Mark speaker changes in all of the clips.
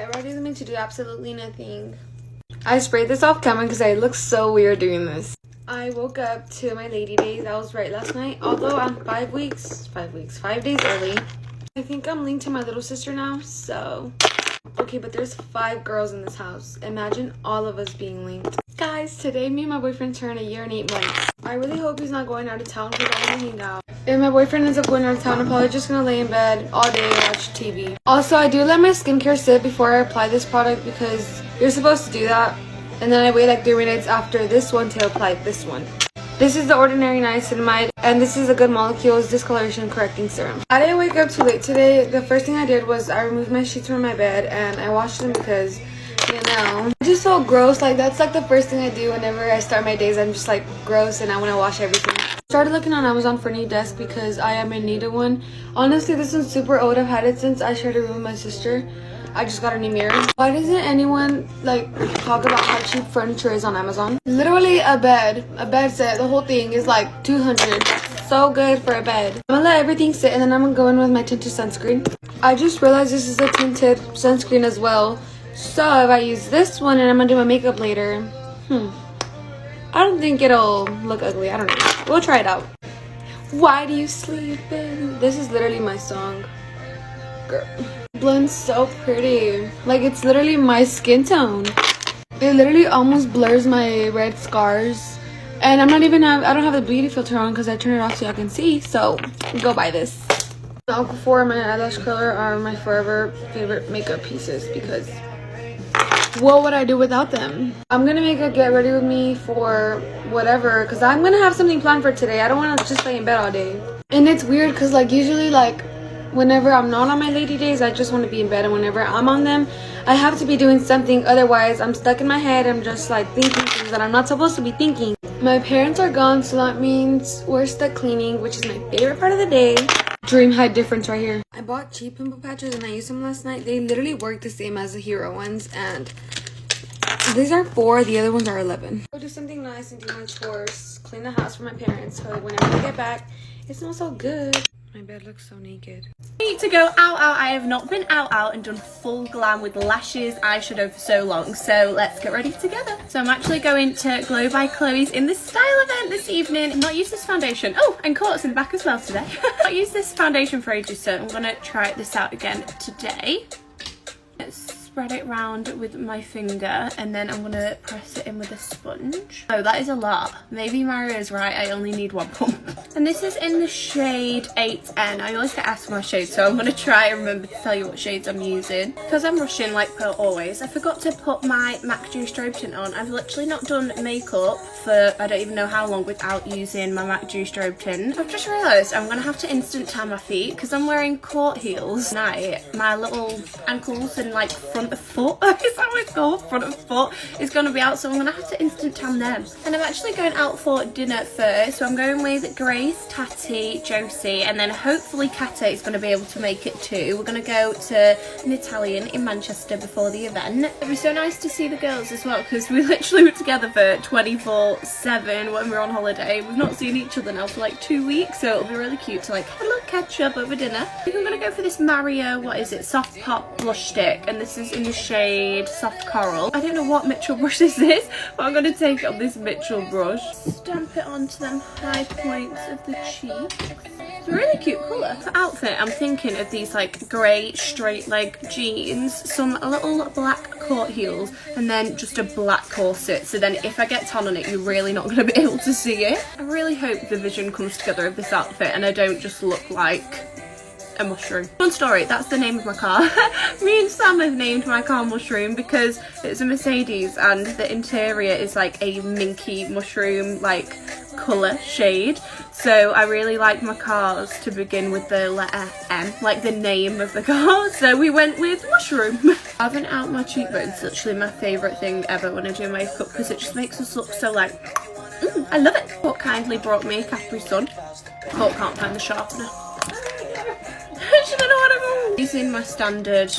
Speaker 1: eyebrow doesn't mean to do absolutely nothing. I sprayed this off camera because I look so weird doing this. I woke up to my lady days. I was right last night. Although I'm 5 days early. I think I'm linked to my little sister now, so. Okay, but there's 5 girls in this house. Imagine all of us being linked. Guys, today me and my boyfriend turn a year and 8 months. I really hope he's not going out of town because I want to hang out. If my boyfriend ends up going out of town, I'm probably just going to lay in bed all day and watch TV. Also, I do let my skincare sit before I apply this product because you're supposed to do that. And then I wait like 3 minutes after this one to apply this one. This is the Ordinary Niacinamide, and this is a Good Molecules Discoloration Correcting Serum. I didn't wake up too late today. The first thing I did was I removed my sheets from my bed and I washed them because, you know, I just felt gross. Like, that's like the first thing I do whenever I start my days. I'm just like gross and I want to wash everything. Started looking on Amazon for a new desk because I am in need of one. Honestly, this one's super old. I've had it since I shared a room with my sister. I just got a new mirror. Why doesn't anyone like talk about how cheap furniture is on Amazon? Literally a bed set, the whole thing is like $200. So good for a bed. I'm gonna let everything sit and then I'm gonna go in with my tinted sunscreen. I just realized this is a tinted sunscreen as well. So if I use this one and I'm gonna do my makeup later, I don't think it'll look ugly. I don't know. We'll try it out. Why do you sleep in? This is literally my song. Girl. Blends so pretty. Like, it's literally my skin tone. It literally almost blurs my red scars. And I don't have the beauty filter on because I turn it off so y'all can see. So go buy this. The Aquaphor and my eyelash curler are my forever favorite makeup pieces because what would I do without them? I'm gonna make a get ready with me for whatever because I'm gonna have something planned for today. I don't want to just lay in bed all day. And it's weird because like usually like whenever I'm not on my lady days, I just want to be in bed, and whenever I'm on them, I have to be doing something. Otherwise, I'm stuck in my head. I'm just like thinking things that I'm not supposed to be thinking. My parents are gone, so that means we're stuck cleaning, which is my favorite part of the day. Dream height difference right here. I bought cheap pimple patches and I used them last night. They literally work the same as the Hero ones, and these are 4, the other ones are 11. I'll do something nice and do my chores, clean the house for my parents, so whenever I get back, it smells so good. My bed looks so naked.
Speaker 2: I need to go out. I have not been out and done full glam with lashes, eyeshadow for so long, so let's get ready together. So I'm actually going to Glow by Chloe's in this style event this evening. I've not used this foundation. Oh, and Court's in the back as well today. I've not used this foundation for ages, so I'm gonna try this out again today. Let's spread it round with my finger and then I'm gonna press it in with a sponge. Oh, that is a lot. Maybe Mario's right, I only need 1 pump. And this is in the shade 8N. I always get asked for my shade, so I'm gonna try and remember to tell you what shades I'm using. Because I'm rushing like per always, I forgot to put my MAC Dew Strobe Tint on. I've literally not done makeup for I don't even know how long without using my MAC Dew Strobe Tint. I've just realised I'm gonna have to instant tan my feet because I'm wearing court heels tonight. My little ankles and like front of foot, is that what it's called? Front of foot is going to be out, so I'm going to have to instant tan them. And I'm actually going out for dinner first, so I'm going with Grace, Tati, Josie, and then hopefully Kata is going to be able to make it too. We're going to go to an Italian in Manchester before the event. It'd be so nice to see the girls as well because we literally were together for 24/7 when we were on holiday. We've not seen each other now for like 2 weeks, so it'll be really cute to like have a little catch up over dinner. I think I'm going to go for this Mario, what is it, Soft Pop Blush Stick, and this is in the shade Soft Coral. I don't know what Mitchell brush this is, but I'm going to take on this Mitchell brush. Stamp it onto them high points of the cheeks. It's a really cute colour. For outfit, I'm thinking of these like grey straight leg jeans, some little black court heels, and then just a black corset. So then if I get tan on it, you're really not going to be able to see it. I really hope the vision comes together of this outfit and I don't just look like a mushroom. Fun story, that's the name of my car. Me and Sam have named my car Mushroom because it's a Mercedes and the interior is like a minky mushroom like colour shade. So I really like my cars to begin with the letter M, like the name of the car. So we went with Mushroom. Carving out my cheekbones is literally my favourite thing ever when I do makeup because it just makes us look so like, I love it. Court kindly brought me a Capri Sun. Court can't find the sharpener. I don't know what I'm on. Using my standard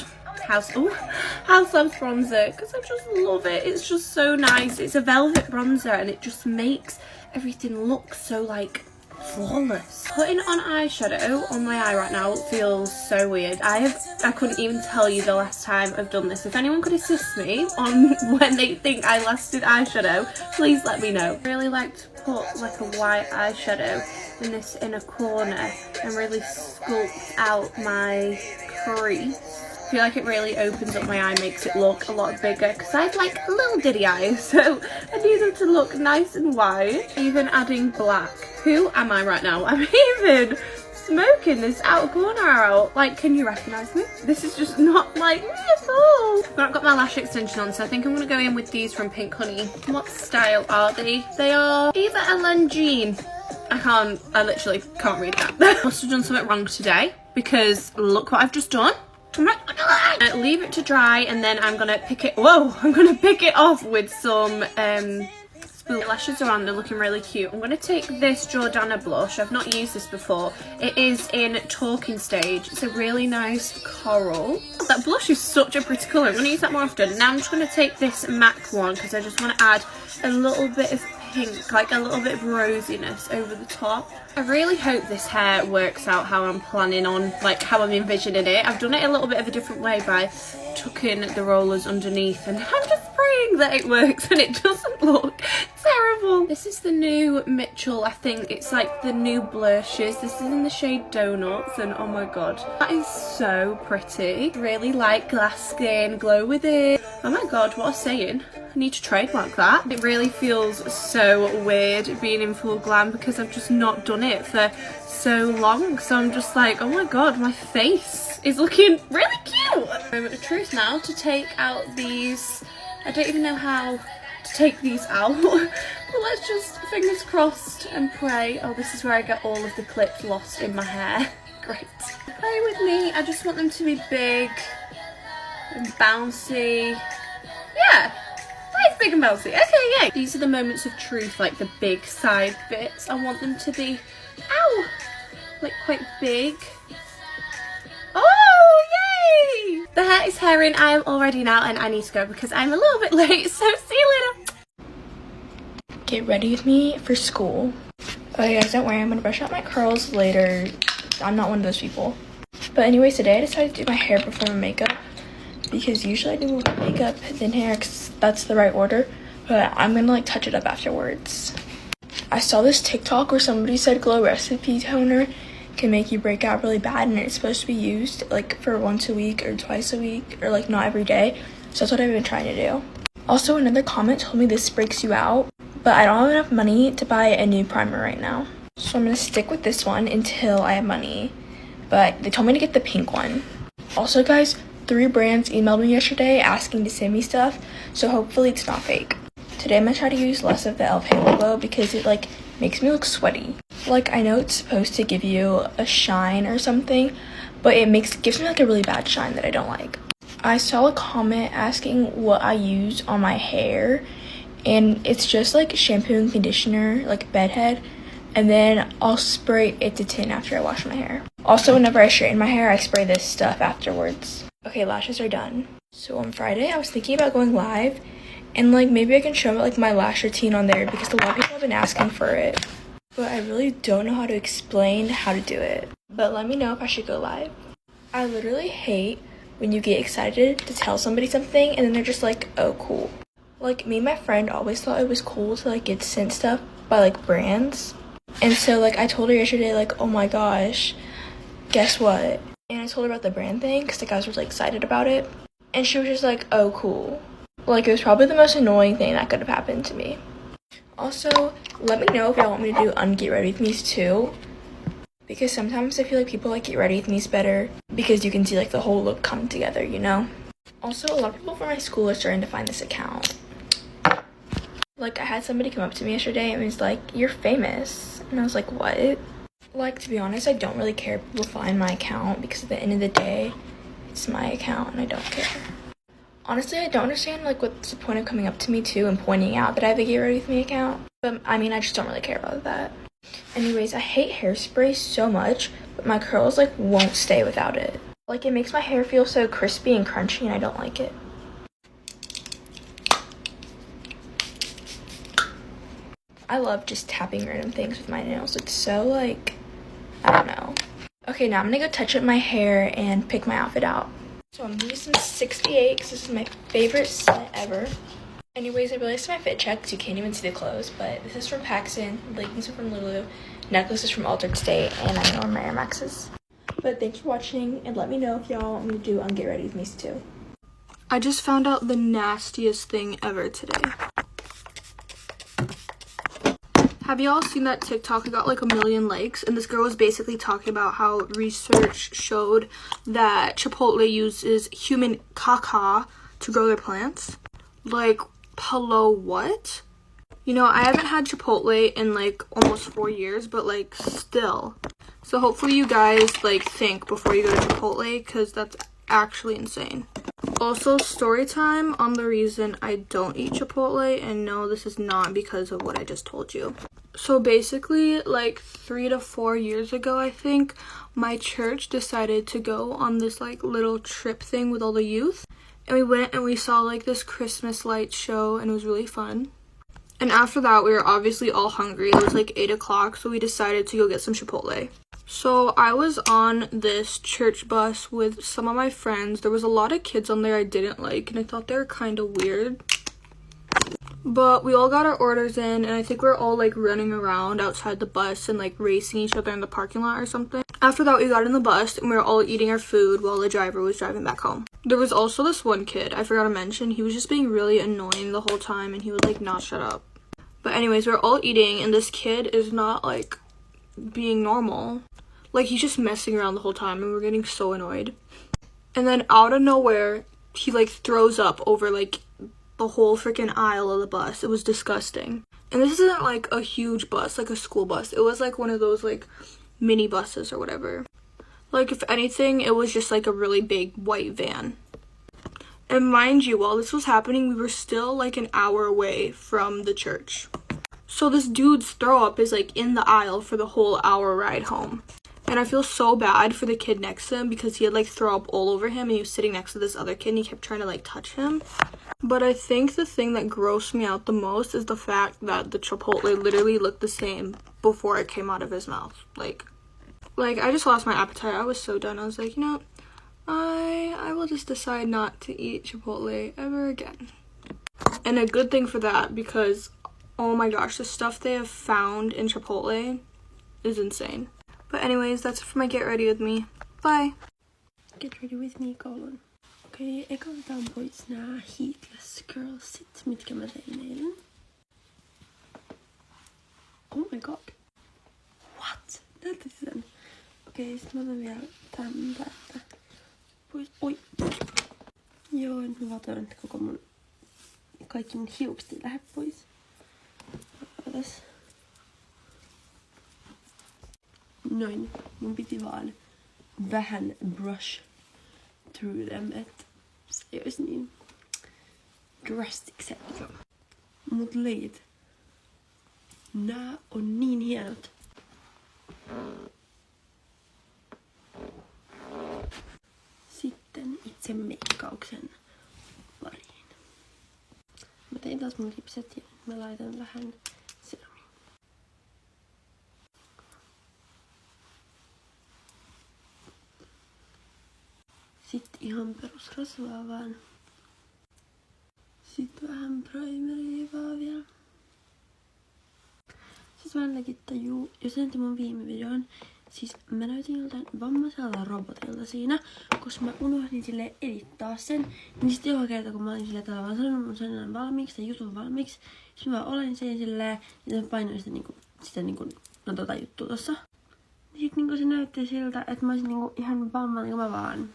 Speaker 2: House Labs bronzer because I just love it. It's just so nice. It's a velvet bronzer and it just makes everything look so like flawless. Putting on eyeshadow on my eye right now feels so weird. I couldn't even tell you the last time I've done this. If anyone could assist me on when they think I last did eyeshadow, please let me know. I really like to put like a white eyeshadow in this inner corner and really sculpt out my crease. I feel like it really opens up my eye, makes it look a lot bigger because I have like little diddy eyes, so I need them to look nice and wide. Even adding black. Who am I right now? I'm even smoking this outer corner out. Like, can you recognise me? This is just not like me at all. I've not got my lash extension on, so I think I'm going to go in with these from Pink Honey. What style are they? They are either a Longine. I literally can't read that. I must have done something wrong today because look what I've just done. Leave it to dry and then I'm gonna pick it off with some spool lashes around. They're looking really cute. I'm gonna take this Jordana blush. I've not used this before. It is in Talking Stage. It's a really nice coral. That blush is such a pretty colour. I'm gonna use that more often. Now I'm just gonna take this MAC one because I just want to add a little bit of pink, like a little bit of rosiness over the top. I really hope this hair works out how I'm planning on, like how I'm envisioning it. I've done it a little bit of a different way by tucking the rollers underneath, and I'm just praying that it works and it doesn't look terrible. This is the new Mitchell. I think it's like the new blushes. This is in the shade Donuts, and oh my god, that is so pretty. Really like glass skin, glow with it. Oh my god, what a saying. I need to trademark that. It really feels so weird being in full glam because I've just not done it for so long. So I'm just like, oh my god, my face is looking really cute. Moment of truth now to take out these. I don't even know how to take these out. But let's just fingers crossed and pray. Oh, this is where I get all of the clips lost in my hair. Great. Pray with me. I just want them to be big and bouncy. Yeah. Nice, big and bouncy. Okay, yay. These are the moments of truth, like the big side bits. I want them to be, ow, like quite big. Oh, yay! The hair is herring. I am all ready now and I need to go because I'm a little bit late, so see you later. Get ready with me for school. Okay guys, don't worry, I'm gonna brush out my curls later. I'm not one of those people. But anyways, today I decided to do my hair before my makeup, because usually I do more makeup than hair because that's the right order, but I'm gonna like touch it up afterwards. I saw this TikTok where somebody said Glow Recipe Toner can make you break out really bad, and it's supposed to be used like for once a week or twice a week, or like not every day. So that's what I've been trying to do. Also, another comment told me this breaks you out, but I don't have enough money to buy a new primer right now. So I'm gonna stick with this one until I have money, but they told me to get the pink one. Also guys, 3 brands emailed me yesterday asking to send me stuff, so hopefully it's not fake. Today I'm gonna try to use less of the e.l.f. Halo Glow because it like makes me look sweaty. Like, I know it's supposed to give you a shine or something, but it gives me like a really bad shine that I don't like. I saw a comment asking what I use on my hair, and it's just like shampoo and conditioner, like bedhead, and then I'll spray it to tin after I wash my hair. Also, whenever I straighten my hair, I spray this stuff afterwards. Okay, lashes are done. So on Friday, I was thinking about going live, and like maybe I can show like my lash routine on there because a lot of people have been asking for it. But I really don't know how to explain how to do it. But let me know if I should go live. I literally hate when you get excited to tell somebody something and then they're just like, oh, cool. Like, me and my friend always thought it was cool to like get sent stuff by like brands. And so like I told her yesterday, like, oh my gosh, guess what? And I told her about the brand thing because the guys were like excited about it. And she was just like, oh, cool. Like, it was probably the most annoying thing that could have happened to me. Also, let me know if y'all want me to do unget ready with me's too, because sometimes I feel like people like get ready with me's better because you can see like the whole look come together, you know? Also, a lot of people from my school are starting to find this account. Like, I had somebody come up to me yesterday and was like, you're famous. And I was like, what? Like, to be honest, I don't really care if people find my account because at the end of the day, it's my account and I don't care. Honestly, I don't understand like what's the point of coming up to me too and pointing out that I have a Get Ready With Me account. But I mean, I just don't really care about that. Anyways, I hate hairspray so much, but my curls like won't stay without it. Like, it makes my hair feel so crispy and crunchy and I don't like it.
Speaker 3: I love just tapping random things with my nails. It's so like, I don't know. Okay, now I'm gonna go touch up my hair and pick my outfit out. So I'm using 68 because this is my favorite set ever. Anyways, I realized my fit check because you can't even see the clothes, but this is from Paxton, leggings are from Lulu, necklace is from Altered State, and I'm gonna wear my Air Maxes. But thanks for watching, and let me know if y'all want me to do on Get Ready With Me too.
Speaker 1: I just found out the nastiest thing ever today. Have y'all seen that TikTok? It got like 1 million likes, and this girl was basically talking about how research showed that Chipotle uses human caca to grow their plants. Like, hello, what? You know, I haven't had Chipotle in like almost 4 years, but like still. So hopefully you guys like think before you go to Chipotle, because that's actually insane. Also, story time on the reason I don't eat Chipotle, and no, this is not because of what I just told you. So basically, like 3 to 4 years ago, I think, my church decided to go on this like little trip thing with all the youth. And we went and we saw like this Christmas light show, and it was really fun. And after that, we were obviously all hungry. It was like 8 o'clock, so we decided to go get some Chipotle. So I was on this church bus with some of my friends. There was a lot of kids on there I didn't like, and I thought they were kind of weird. But we all got our orders in, and I think we're all like running around outside the bus and like racing each other in the parking lot or something. After that, we got in the bus and we were all eating our food while the driver was driving back home. There was also this one kid I forgot to mention. He was just being really annoying the whole time, and he would like not shut up. But anyways, we're all eating, and this kid is not like being normal. Like, he's just messing around the whole time, and we're getting so annoyed. And then out of nowhere, he like throws up over like the whole freaking aisle of the bus. It was disgusting. And this isn't like a huge bus, like a school bus. It was like one of those like mini buses or whatever. Like, if anything, it was just like a really big white van. And mind you, while this was happening, we were still like an hour away from the church. So this dude's throw up is like in the aisle for the whole hour ride home. And I feel so bad for the kid next to him because he had like throw up all over him, and he was sitting next to this other kid and he kept trying to like touch him. But I think the thing that grossed me out the most is the fact that the Chipotle literally looked the same before it came out of his mouth. Like I just lost my appetite. I was so done. I was like, you know, I will just decide not to eat Chipotle ever again. And a good thing for that, because oh my gosh, the stuff they have found in Chipotle is insane. But anyways, that's it for my Get Ready With Me. Bye!
Speaker 4: Get Ready With Me, colon. Okei, eka otetaan pois nää Heatless Girlsit, mitkä mä tein eilen. Oh my god. What? Näyttäisi sen. Okei, sit mä otan vielä tän täältä pois. Oi! Joo, nyt mä vatoin, että kaikki mun hiukset ei lähde pois. Otas. Noin, mun piti vaan vähän brush through them, että se ei olisi niin drastic se. Mut leit, nää on niin hienot. Sitten itse meikkauksen pariin. Mä tein taas mun lipset ja mä laitan vähän seramia. Sitten ihan perusrasvaa vaan. Sitten vähän primeria vaan vielä. Siis mä en läkin tajuu, jos näytin mun viime videon, siis mä näytin joltain vammaiselta robotilta siinä, koska mä unohdin silleen edittaa sen. Niin sitten joka kerta kun mä olin silleen, että mä vaan sanonut mun sanan valmiiksi tai jutun valmiiksi, siis mä olen sen silleen, ja mä painoin sitä tota juttua tossa. Niin sit niinku se näytti siltä, että mä olisin niinku ihan vamma, niin mä vaan.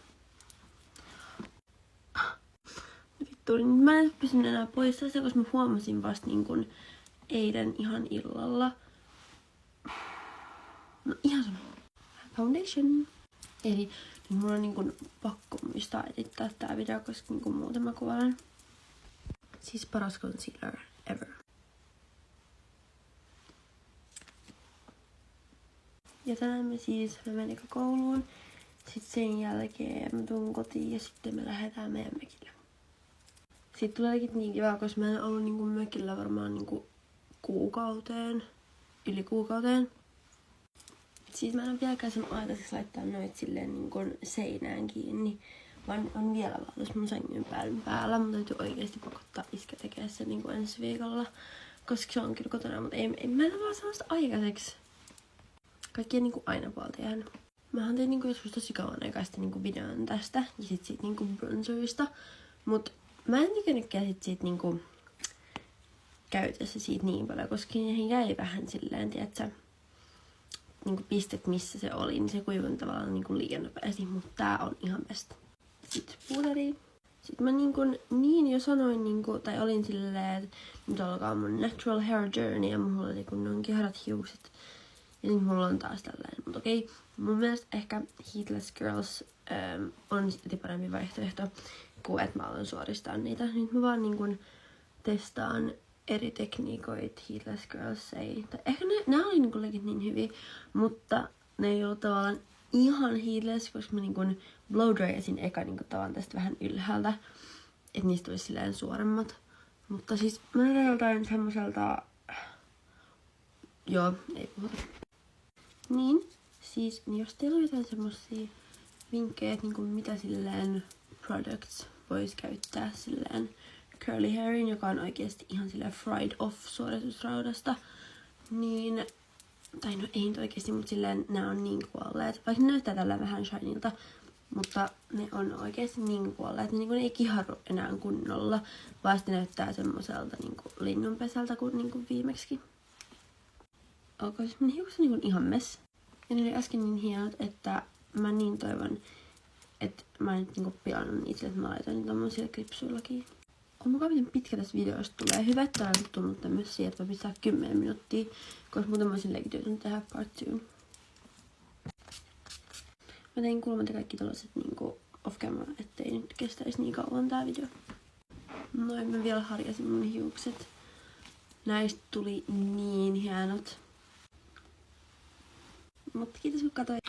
Speaker 4: Vittu, niin mä en pystynyt enää poistaa sitä, koska mä huomasin vasta niinku eilen ihan illalla. No ihan sama. Foundation. Eli nyt mulla on niinku pakko muistaa edittää tää video, koska niinku muuten mä kuolen. Siis paras concealer ever. Ja tänään mä menen kouluun. Sitten sen jälkeen mä tuun kotiin ja sitten me lähdetään meidän mökille. Sitten tuleekin niin kiva, koska mä en ollut niinku mökillä varmaan niinku kuukauteen, yli kuukauteen. Siis mä en ole vieläkään saanut aikaiseksi laittaa noit silleen niin kuin seinään kiinni, vaan on vielä vaan tuossa mun sängyn päällä. Mun täytyy oikeesti pakottaa iskä tekee sen niin kuin ensi viikolla, koska se on kyllä kotona, mutta mä en ole vaan saanut sitä aikaiseksi. Kaikki niin kuin aina puolta jäänyt. Mähän tein niinku joskus tosi kauan aikaa sitten niinku videon tästä ja sit siitä niinku bronzerista. Mut mä en tykännytkään sit siitä niinku käytössä siitä niin paljon, koska niihin jäi vähän silleen, tiiätsä, niinku pistet missä se oli, niin se kuivui tavallaan niinku liian nopeasti, mutta tää on ihan best. Sitten puuteri. Sitten mä niin jo sanoin, tai olin silleen, että nyt alkaa mun natural hair journey ja mulla oli kunnon kiharat hiukset. Ja nyt mulla on taas tällainen, mutta okei. Mun mielestä ehkä Heatless Girls on sitten parempi vaihtoehto, kuin että mä aloin suoristaa niitä. Nyt mä vaan testaan eri tekniikoita Heatless Girls ei. Tai ehkä ne oli legit niin hyviä, mutta ne ei ollut tavallaan ihan heatless, koska mä blow dryasin eka tavallaan tästä vähän ylhäältä. Että niistä olisi silleen suoremmat. Mutta siis mä näytän jotain semmoselta... Joo, ei puhuta. Niin, siis jos teillä on jotain semmosia vinkkejä, että mitä silleen products vois käyttää silleen curly hairin, joka on oikeesti ihan silleen fried off suoritusraudasta, niin, tai no ei nyt oikeesti, mutta silleen nää on niin kuolleet, vaikka ne näyttää tällä vähän shinilta, mutta ne on oikeesti niin kuolleet, ne ei kiharru enää kunnolla, vaan sitten näyttää semmoselta linnunpesältä kuin viimeksi. Alkoi siis mun hiukset ihan mess. Ja ne oli äsken niin hienot, että mä niin toivon, että mä en nyt pilannut niitä, että mä laitan niitä tommosilla klipsuillakin. On mukaan miten pitkä tästä videosta tulee. Hyvä, että tää on tullut tämmösiä, että mä pistää 10 minuuttia, koska muuten mä olisin legitynyt tehdä part 2. Mä tein kulmat ja kaikki tällaiset off camera, ettei nyt kestäisi niin kauan tää video. Noin mä vielä harjasin mun hiukset. Näistä tuli niin hienot. Mutta kiitos kun katsoit.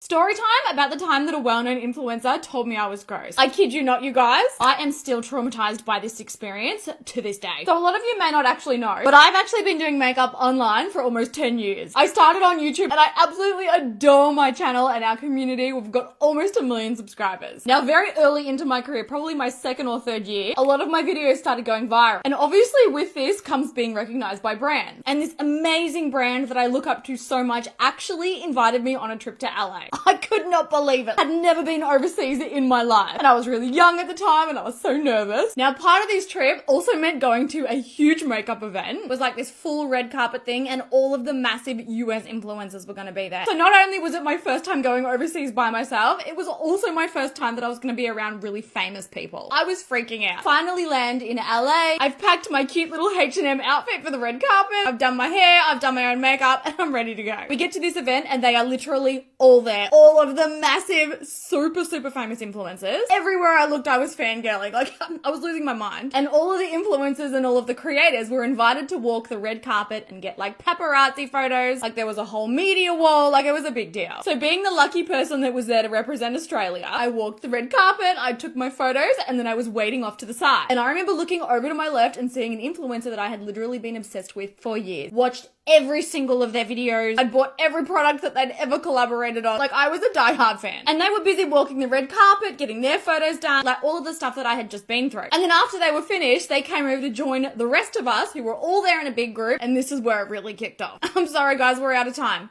Speaker 2: Storytime about the time that a well-known influencer told me I was gross. I kid you not, you guys. I am still traumatized by this experience to this day. So a lot of you may not actually know, but I've actually been doing makeup online for almost 10 years. I started on YouTube and I absolutely adore my channel and our community. We've got almost 1 million subscribers. Now, very early into my career, probably my 2nd or 3rd year, a lot of my videos started going viral. And obviously with this comes being recognized by brands. And this amazing brand that I look up to so much actually invited me on a trip to LA. I could not believe it. I'd never been overseas in my life. And I was really young at the time and I was so nervous. Now, part of this trip also meant going to a huge makeup event. It was like this full red carpet thing and all of the massive US influencers were going to be there. So not only was it my first time going overseas by myself, it was also my first time that I was going to be around really famous people. I was freaking out. Finally land in LA. I've packed my cute little H&M outfit for the red carpet. I've done my hair, I've done my own makeup, and I'm ready to go. We get to this event and they are literally all there. All of the massive, super famous influencers. Everywhere I looked, I was fangirling. Like, I was losing my mind. And all of the influencers and all of the creators were invited to walk the red carpet and get like paparazzi photos. Like there was a whole media wall. Like it was a big deal. So being the lucky person that was there to represent Australia, I walked the red carpet, I took my photos, and then I was waiting off to the side. And I remember looking over to my left and seeing an influencer that I had literally been obsessed with for years. Watched every single of their videos. I'd bought every product that they'd ever collaborated on. Like I was a diehard fan. And they were busy walking the red carpet, getting their photos done, like all of the stuff that I had just been through. And then after they were finished, they came over to join the rest of us who were all there in a big group. And this is where it really kicked off. I'm sorry guys, we're out of time.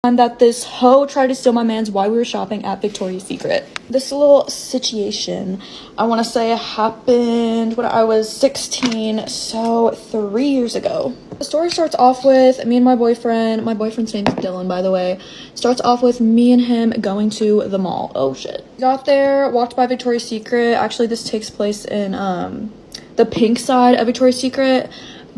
Speaker 5: And that this hoe tried to steal my mans while we were shopping at Victoria's Secret. This little situation, I want to say happened when I was 16, so 3 years ago. The story starts off with me and my boyfriend's name is Dylan, by the way, starts off with me and him going to the mall. Oh shit. Got there, walked by Victoria's Secret. Actually, this takes place in the pink side of Victoria's Secret.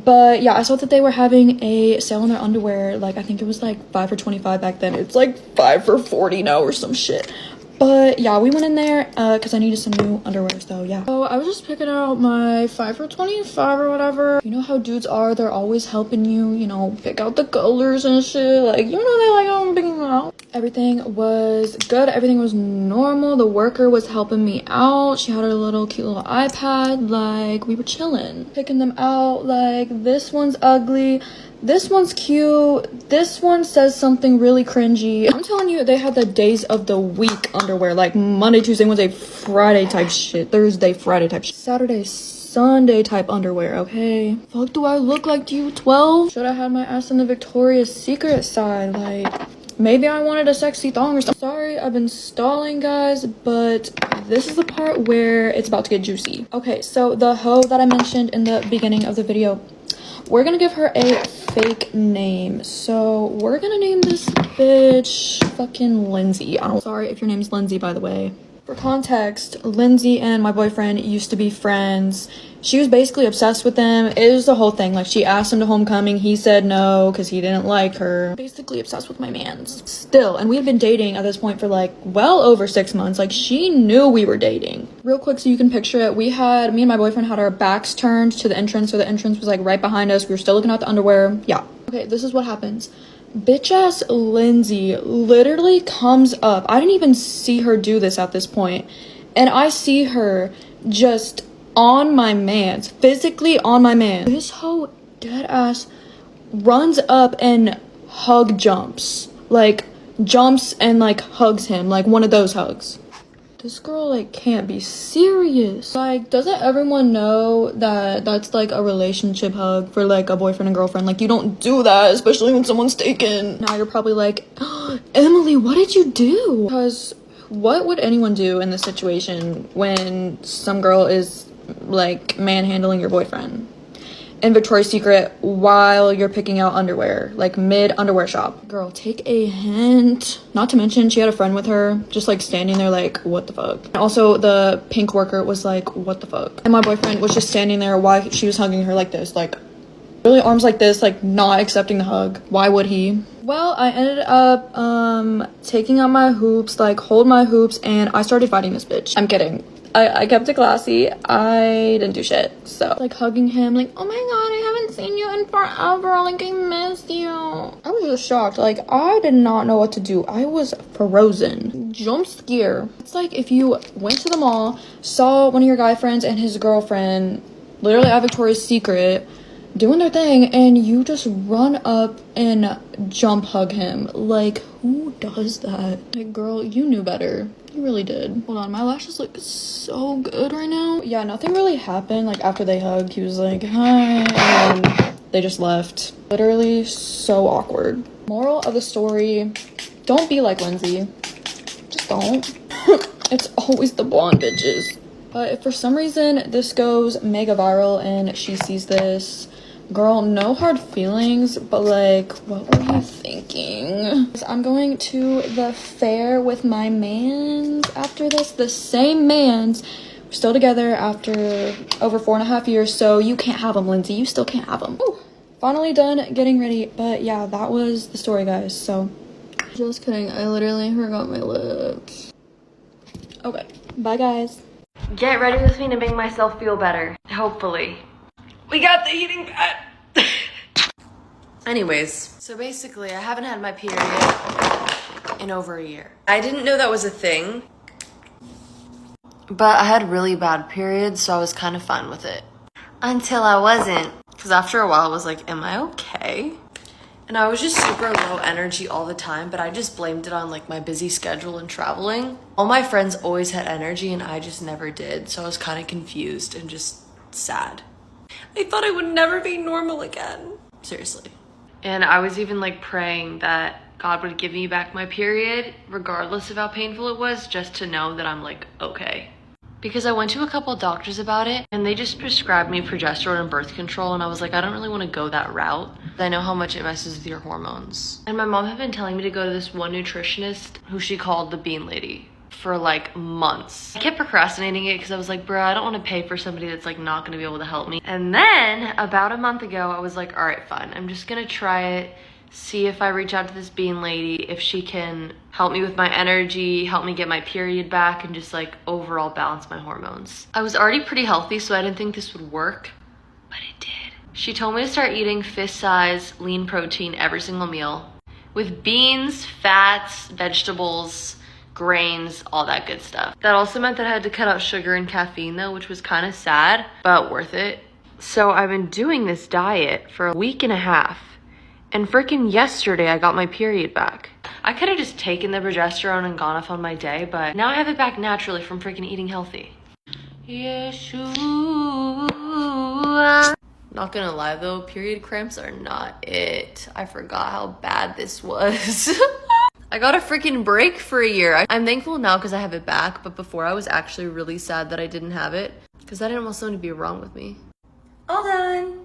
Speaker 5: But yeah, I saw that they were having a sale on their underwear. Like, I think it was like 5 for $25 back then. It's like 5 for $40 now or some shit. But yeah, we went in there because I needed some new underwear, so yeah. So I was just picking out my 5 for 25 or whatever. You know how dudes are, they're always helping you, you know, pick out the colors and shit. Like, you know, they like, oh, I'm picking them out. Everything was good. Everything was normal. The worker was helping me out. She had her little cute little iPad. Like, we were chilling. Picking them out. Like, this one's ugly. This one's cute. This one says something really cringy. I'm telling you, they had the days of the week underwear. Like Monday, Tuesday, Wednesday, Friday type shit. Thursday, Friday type shit. Saturday, Sunday type underwear, okay? Fuck do I look like to you, 12? Should I had my ass in the Victoria's Secret side? Like, maybe I wanted a sexy thong or something. Sorry, I've been stalling, guys, but this is the part where it's about to get juicy. Okay, so the hoe that I mentioned in the beginning of the video, we're gonna give her a fake name. So we're gonna name this bitch fucking Lindsay. Sorry if your name's Lindsay, by the way. For context, Lindsay and my boyfriend used to be friends. She was basically obsessed with him. It was the whole thing. Like, she asked him to homecoming. He said no because he didn't like her. Basically obsessed with my mans. Still, and we had been dating at this point for like well over 6 months. Like, she knew we were dating. Real quick so you can picture it. Me and my boyfriend had our backs turned to the entrance. So the entrance was like right behind us. We were still looking at the underwear. Yeah. Okay, this is what happens. Bitch ass Lindsay literally comes up. I didn't even see her do this at this point. And I see her just on my mans, physically on my man. This hoe dead ass runs up and hug jumps. Like, jumps and like hugs him. Like one of those hugs. This girl like can't be serious. Like, doesn't everyone know that that's like a relationship hug for like a boyfriend and girlfriend? Like, you don't do that, especially when someone's taken. Now you're probably like, oh, Emily, what did you do? Because what would anyone do in this situation when some girl is like manhandling your boyfriend in Victoria's Secret while you're picking out underwear, like mid underwear shop? Girl, take a hint. Not to mention she had a friend with her, just like standing there like, what the fuck? And also the pink worker was like, what the fuck? And my boyfriend was just standing there while she was hugging her like this, like really arms like this, like not accepting the hug. Why would he? Well, I ended up taking out my hoops, like hold my hoops, and I started fighting this bitch. I'm kidding. I kept it classy. I didn't do shit. So like hugging him, like, oh my god, I haven't seen you in forever, like I missed you. I was just shocked. Like, I did not know what to do. I was frozen. Jump scare. It's like if you went to the mall, saw one of your guy friends and his girlfriend literally at Victoria's Secret doing their thing, and you just run up and jump hug him. Like, who does that? Like, girl, you knew better. You really did. Hold on, my lashes look so good right now. Yeah, nothing really happened. Like, after they hugged, he was like, hi, and they just left. Literally so awkward. Moral of the story, don't be like Lindsay. Just don't. It's always the blonde bitches. But if for some reason this goes mega viral and she sees this, girl, no hard feelings, but like, what were you thinking? I'm going to the fair with my mans after this. The same mans. We're still together after over 4.5 years, so you can't have them, Lindsay. You still can't have them. Ooh, finally done getting ready. But yeah, that was the story, guys. So, just kidding. I literally forgot my lips. Okay, bye, guys.
Speaker 1: Get ready with me to make myself feel better. Hopefully. We got the heating pad. Anyways, so basically I haven't had my period in over a year. I didn't know that was a thing, but I had really bad periods, so I was kind of fine with it. Until I wasn't. Because after a while I was like, am I okay? And I was just super low energy all the time, but I just blamed it on like my busy schedule and traveling. All my friends always had energy and I just never did, so I was kind of confused and just sad. I thought I would never be normal again. Seriously. And I was even like praying that God would give me back my period, regardless of how painful it was, just to know that I'm like, okay. Because I went to a couple doctors about it and they just prescribed me progesterone and birth control, and I was like, I don't really want to go that route. I know how much it messes with your hormones. And my mom had been telling me to go to this one nutritionist who she called the Bean Lady for like months. I kept procrastinating it because I was like, bro, I don't want to pay for somebody that's like not going to be able to help me. And then about a month ago, I was like, all right, fine. I'm just going to try it, see if I reach out to this bean lady, if she can help me with my energy, help me get my period back, and just like overall balance my hormones. I was already pretty healthy, so I didn't think this would work, but it did. She told me to start eating fist-size lean protein every single meal with beans, fats, vegetables, grains, all that good stuff. That also meant that I had to cut out sugar and caffeine though, which was kind of sad, but worth it. So I've been doing this diet for a week and a half, and freaking yesterday I got my period back. I could have just taken the progesterone and gone off on my day, but now I have it back naturally from freaking eating healthy. Yeshua. Not gonna lie though, period cramps are not it. I forgot how bad this was. I got a freaking break for a year. I'm thankful now because I have it back, but before I was actually really sad that I didn't have it because I didn't want someone to be wrong with me.
Speaker 2: All done.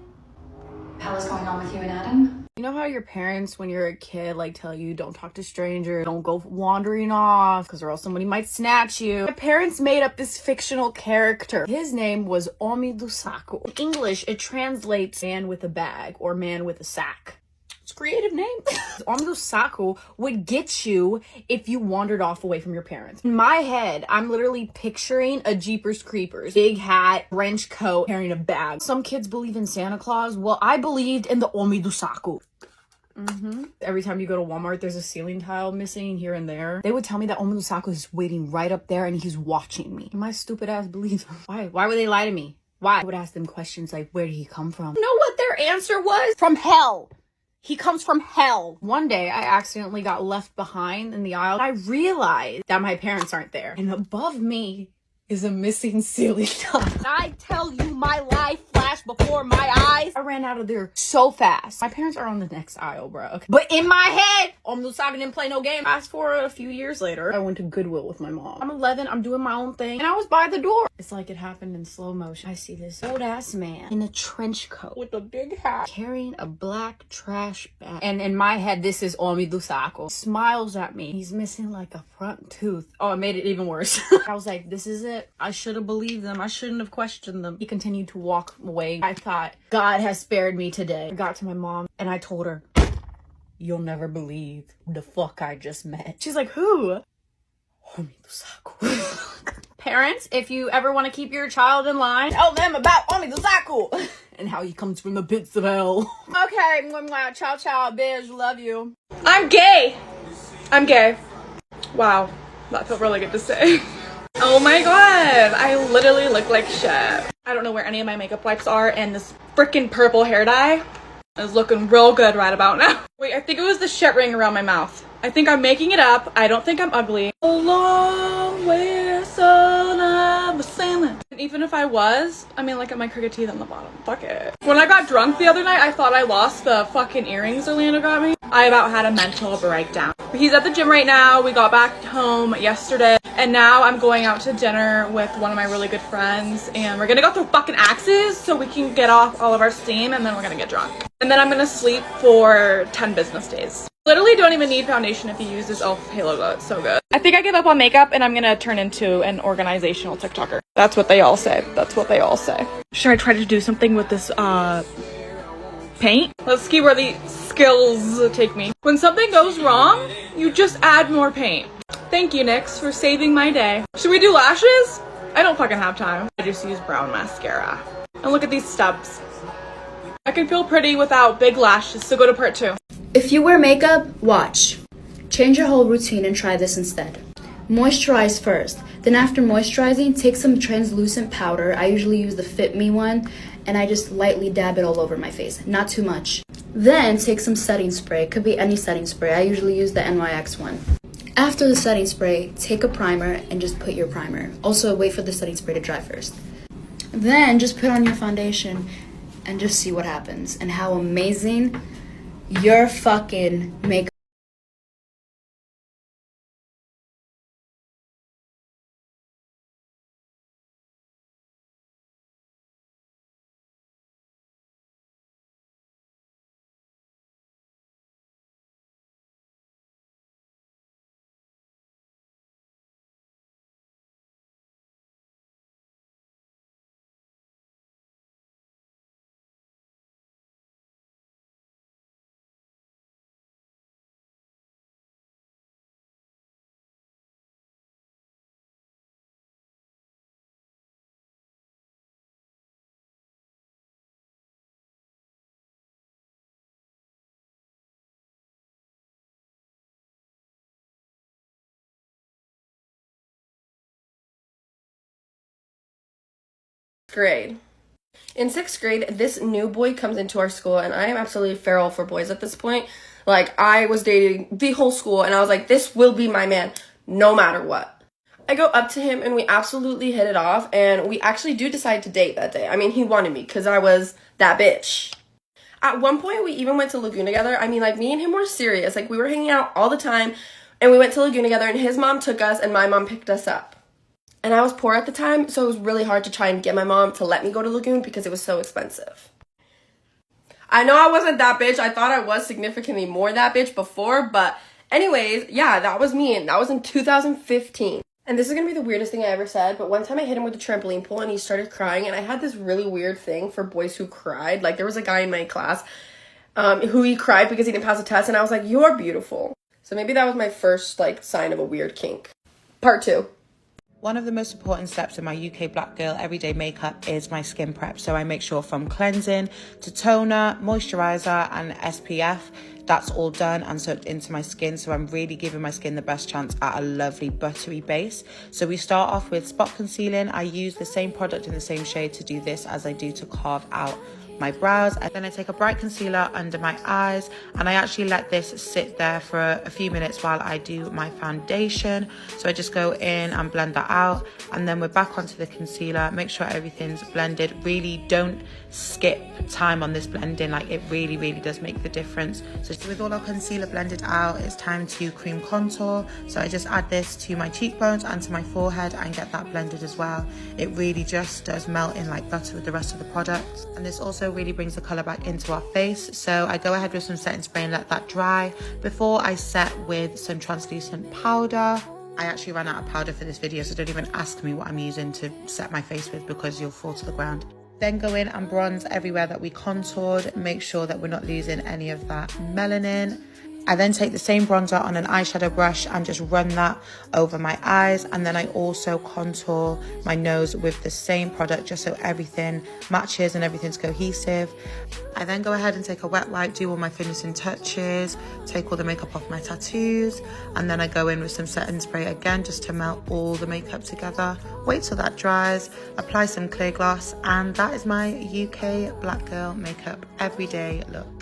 Speaker 6: How is going on with you and Adam?
Speaker 7: You know how your parents, when you're a kid, like tell you don't talk to strangers, don't go wandering off, because or else somebody might snatch you. My parents made up this fictional character. His name was Omidusaku. In English, it translates man with a bag or man with a sack. It's a creative name. Omidusaku would get you if you wandered off away from your parents. In my head, I'm literally picturing a Jeepers Creepers. Big hat, trench coat, carrying a bag. Some kids believe in Santa Claus. Well, I believed in the Omidusaku. Every time you go to Walmart, there's a ceiling tile missing here and there. They would tell me that Omidusaku is waiting right up there and he's watching me. And my stupid ass believed them. Why? Why would they lie to me? Why? I would ask them questions like, where did he come from? You know what their answer was? From hell. He comes from hell. One day, I accidentally got left behind in the aisle. I realized that my parents aren't there. And above me is a missing ceiling tile. I tell you, my life flashed before my eyes. I ran out of there so fast. My parents are on the next aisle, bro. Okay. But in my head, Omidusaku didn't play no game. Fast forward a few years later, I went to Goodwill with my mom. I'm 11, I'm doing my own thing, and I was by the door. It's like it happened in slow motion. I see this old ass man in a trench coat with a big hat carrying a black trash bag. And in my head, this is Omidusaku. Smiles at me. He's missing like a front tooth. Oh, it made it even worse. I was like, this is it. I should have believed them. I shouldn't have questioned them. He continued to walk away. I thought, God has spared me today. I got to my mom and I told her, you'll never believe the fuck I just met. She's like, who? Omidusaku. Parents, if you ever want to keep your child in line, tell them about Omidusaku and how he comes from the pits of hell. Okay, ciao ciao, bitch, love you.
Speaker 5: I'm gay. I'm gay. Wow, that felt really good to say. Oh my god, I literally look like shit. I don't know where any of my makeup wipes are, and this freaking purple hair dye is looking real good right about now. Wait, I think it was the shit ring around my mouth. I think I'm making it up. I don't think I'm ugly. A long way, son of a salmon. And even if I was, I mean, look at my crooked teeth on the bottom. Fuck it. When I got drunk the other night, I thought I lost the fucking earrings Orlando got me. I about had a mental breakdown. He's at the gym right now. We got back home yesterday, and now I'm going out to dinner with one of my really good friends, and we're gonna go through fucking Axes so we can get off all of our steam, and then we're gonna get drunk. And then I'm gonna sleep for 10 business days. Literally don't even need foundation if you use this e.l.f. halo glow. It's so good. I think I give up on makeup and I'm gonna turn into an organizational TikToker. That's what they all say. That's what they all say. Should I try to do something with this paint? Let's see where the skills take me. When something goes wrong, you just add more paint. Thank you, NYX, for saving my day. Should we do lashes? I don't fucking have time. I just use brown mascara. And look at these stubs. I can feel pretty without big lashes, so go to part 2.
Speaker 6: If you wear makeup, watch. Change your whole routine and try this instead. Moisturize first. Then after moisturizing, take some translucent powder. I usually use the Fit Me one, and I just lightly dab it all over my face. Not too much. Then take some setting spray. It could be any setting spray. I usually use the NYX one. After the setting spray, take a primer and just put your primer. Also, wait for the setting spray to dry first. Then just put on your foundation and just see what happens and how amazing your fucking makeup
Speaker 8: grade. In 6th grade, this new boy comes into our school, and I am absolutely feral for boys at this point. Like, I was dating the whole school, and I was like, this will be my man, no matter what. I go up to him, and we absolutely hit it off, and we actually do decide to date that day. I mean, he wanted me, because I was that bitch. At one point, we even went to Lagoon together. I mean, like, me and him were serious. Like, we were hanging out all the time, and we went to Lagoon together, and his mom took us, and my mom picked us up. And I was poor at the time, so it was really hard to try and get my mom to let me go to Lagoon because it was so expensive. I know I wasn't that bitch. I thought I was significantly more that bitch before, but anyways, yeah, that was me, and that was in 2015. And this is gonna be the weirdest thing I ever said, but one time I hit him with a trampoline pole and he started crying, and I had this really weird thing for boys who cried. Like, there was a guy in my class who he cried because he didn't pass a test, and I was like, you're beautiful. So maybe that was my first, like, sign of a weird kink. Part 2.
Speaker 9: One of the most important steps in my UK Black Girl everyday makeup is my skin prep. So I make sure from cleansing to toner, moisturizer and SPF, that's all done and soaked into my skin. So I'm really giving my skin the best chance at a lovely buttery base. So we start off with spot concealing. I use the same product in the same shade to do this as I do to carve out my brows. And then I take a bright concealer under my eyes, and I actually let this sit there for a few minutes while I do my foundation. So I just go in and blend that out, and then we're back onto the concealer. Make sure everything's blended. Really don't skip time on this blending, like it really does make the difference. So with all our concealer blended out, it's time to cream contour. So I just add this to my cheekbones and to my forehead and get that blended as well. It really just does melt in like butter with the rest of the product, and this also really brings the color back into our face. So I go ahead with some setting spray and let that dry before I set with some translucent powder. I actually ran out of powder for this video, so don't even ask me what I'm using to set my face with because you'll fall to the ground. Then go in and bronze everywhere that we contoured. Make sure that we're not losing any of that melanin. I then take the same bronzer on an eyeshadow brush and just run that over my eyes, and then I also contour my nose with the same product just so everything matches and everything's cohesive. I then go ahead and take a wet wipe, do all my finishing touches, take all the makeup off my tattoos, and then I go in with some setting spray again just to melt all the makeup together. Wait till that dries, apply some clear gloss, and that is my UK Black Girl makeup everyday look.